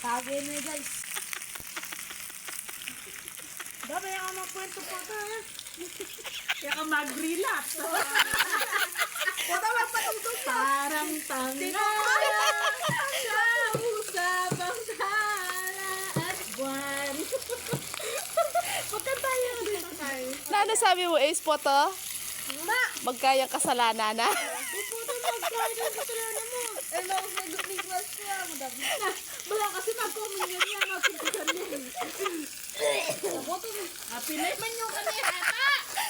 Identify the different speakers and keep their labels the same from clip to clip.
Speaker 1: Tagay na guys. Dapat yung magkwento po ito ha.
Speaker 2: Kaya ka mag-relapse.
Speaker 1: Puta magpatungtong pa.
Speaker 2: Parang tanga sa usapang sala at buwan. Magkanta yun dito tayo.
Speaker 3: Na sabi mo, Ace po to?
Speaker 1: Ma!
Speaker 3: Magkayang kasalanan na.
Speaker 1: Puta magkaya ng kasalanan mo. Eh, bakit nag-uping class ko ah. Madami.
Speaker 2: Wala kasi mag-comment yan yan. Mag-comment yan. Pinay man yung kanina.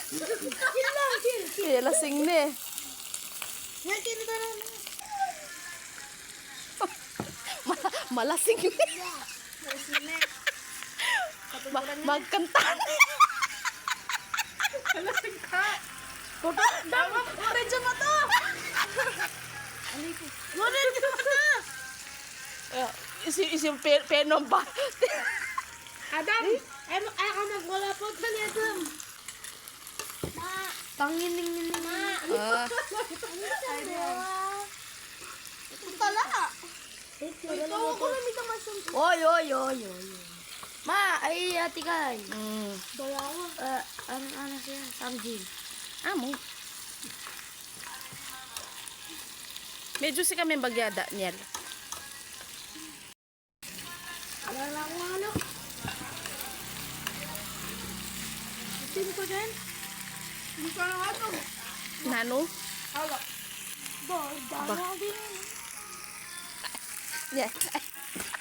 Speaker 1: Chill lang, chill.
Speaker 3: Kaya lasing na eh.
Speaker 1: Yan, chill na lang.
Speaker 3: Malasing na. Magkanta na.
Speaker 2: Alasing ka.
Speaker 3: Dapat, medyo mo to.
Speaker 1: Ngunit mo na!
Speaker 3: Isim penom ba?
Speaker 1: Adam! Ay ka magwala po ka ni Adam. Ma! Tangining ma! Tala! Ito ako lang ito masang.
Speaker 4: Oy, oy, oy, oy. Ma, ay ati kay.
Speaker 1: Dalawa.
Speaker 4: Ano siya? Samjin.
Speaker 3: Amo. Medyo si kami bagyada niyal.
Speaker 1: Wala na akong ano. Itin ko din. Hindi ko na ano.
Speaker 3: Nano?
Speaker 1: Hala. Dalawa din.
Speaker 3: Yeah.